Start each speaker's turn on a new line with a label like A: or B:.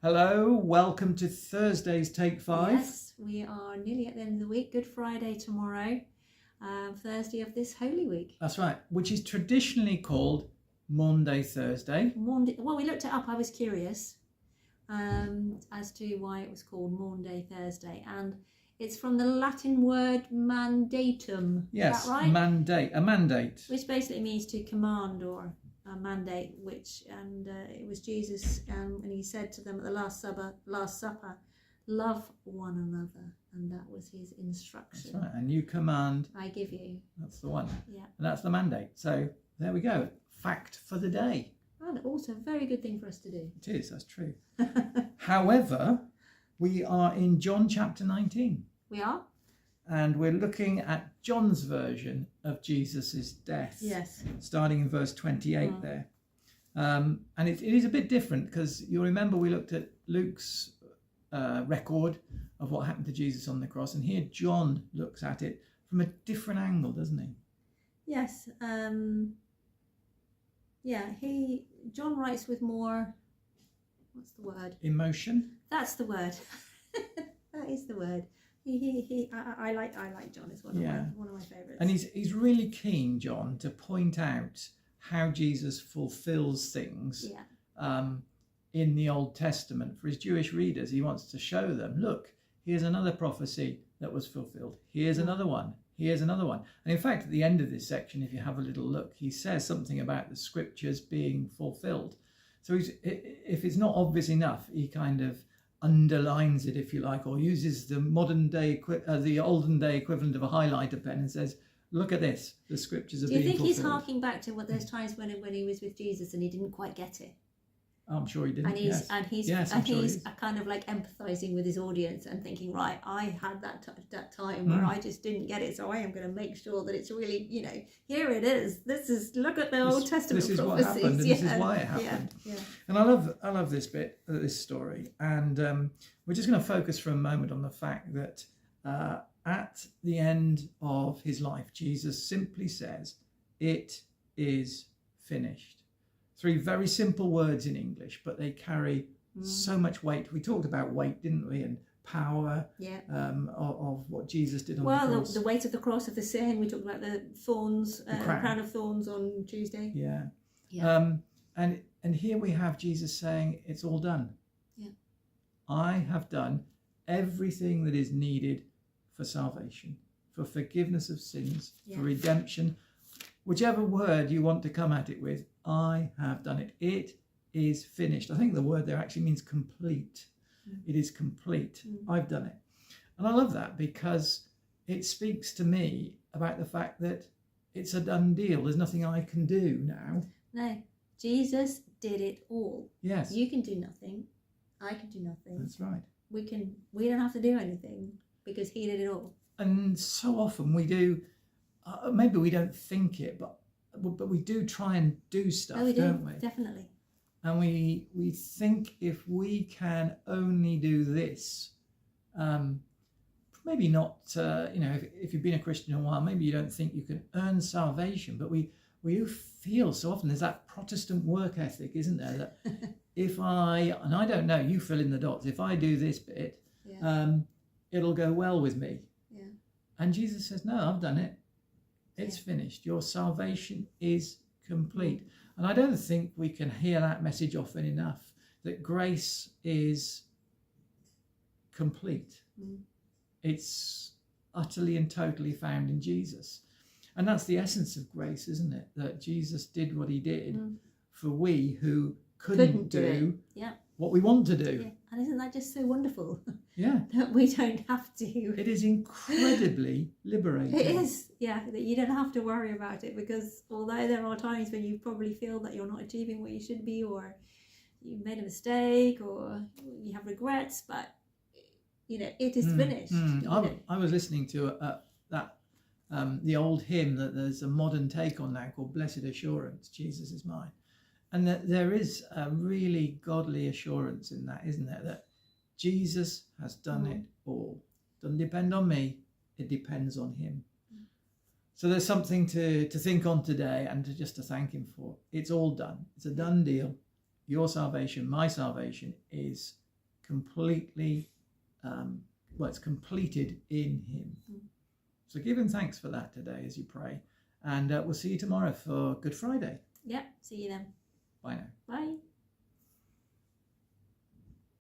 A: Hello, welcome to Thursday's Take 5.
B: Yes, we are nearly at the end of the week. Good Friday tomorrow, Thursday of this Holy Week.
A: That's right, which is traditionally called Maundy Thursday.
B: Well, we looked it up. I was curious as to why it was called Maundy Thursday, and it's from the Latin word mandatum.
A: Yes,
B: is that right?
A: a mandate.
B: Which basically means to command or a mandate. It was Jesus, and he said to them at the Last Supper, love one another, and that was his instruction.
A: That's right, a new command.
B: I give you.
A: That's the one.
B: Yeah.
A: And that's the mandate. So there we go. Fact for the day.
B: And also a very good thing for us to do.
A: It is, that's true. However, we are in John chapter 19.
B: We are?
A: And we're looking at John's version of Jesus's death.
B: Yes.
A: Starting in verse 28 there. And it is a bit different because you'll remember we looked at Luke's record of what happened to Jesus on the cross. And here John looks at it from a different angle, doesn't he?
B: Yes. John writes with more, what's the word?
A: Emotion.
B: That's the word. That is the word. I like John. It's one of my favourites.
A: And he's really keen, John, to point out how Jesus fulfills things in the Old Testament. For his Jewish readers, he wants to show them, look, here's another prophecy that was fulfilled. Here's another one. Here's another one. And in fact, at the end of this section, if you have a little look, he says something about the scriptures being fulfilled. So if it's not obvious enough, he kind of underlines it, if you like, or uses the the olden day equivalent of a highlighter pen and says, look at this, the scriptures are being fulfilled.
B: Do you think he's harking back to those times when he was with Jesus and he didn't quite get it?
A: I'm sure he didn't.
B: And he's kind of like empathizing with his audience and thinking, right, I had that time where I just didn't get it, so I am going to make sure that it's really, here it is. Look at the Old Testament prophecies.
A: This is what happened, and this is why it happened.
B: Yeah.
A: And I love this bit, this story, and we're just going to focus for a moment on the fact that at the end of his life, Jesus simply says, "It is finished." 3 very simple words in English, but they carry so much weight. We talked about weight, didn't we? And power of what Jesus did on the cross.
B: The weight of the cross of the sin. We talked about the thorns, the crown of thorns on Tuesday.
A: Yeah. And here we have Jesus saying, it's all done.
B: Yeah.
A: I have done everything that is needed for salvation, for forgiveness of sins, for redemption. Whichever word you want to come at it with, I have done it. It is finished. I think the word there actually means complete. It is complete. I've done it. And I love that because it speaks to me about the fact that it's a done deal. There's nothing I can do now.
B: No, Jesus did it all.
A: Yes.
B: You can do nothing. I can do nothing.
A: That's right.
B: We don't have to do anything because he did it all.
A: And so often we do, maybe we don't think it, but we do try and do stuff, don't we?
B: Definitely.
A: And we think if we can only do this, maybe not, if you've been a Christian a while, maybe you don't think you can earn salvation, but we do feel so often there's that Protestant work ethic, isn't there? That if and I don't know, you fill in the dots, if I do this bit, it'll go well with me.
B: Yeah.
A: And Jesus says, no, I've done it. It's finished. Your salvation is complete. And I don't think we can hear that message often enough, that grace is complete. It's utterly and totally found in Jesus. And that's the essence of grace, isn't it? That Jesus did what he did for we who couldn't do what we want to do.
B: Yeah. And isn't that just so wonderful?
A: Yeah.
B: That we don't have to.
A: It is incredibly liberating.
B: It is, that you don't have to worry about it, because although there are times when you probably feel that you're not achieving what you should be, or you made a mistake, or you have regrets, but it is finished.
A: I was listening to the old hymn that there's a modern take on now called Blessed Assurance, Jesus is mine. And that there is a really godly assurance in that, isn't there? That Jesus has done it all. Doesn't depend on me, it depends on him. So there's something to think on today and to thank him for. It's all done. It's a done deal. Your salvation, my salvation is completely, it's completed in him. So give him thanks for that today as you pray. And we'll see you tomorrow for Good Friday.
B: Yep, see you then.
A: Bye now.
B: Bye.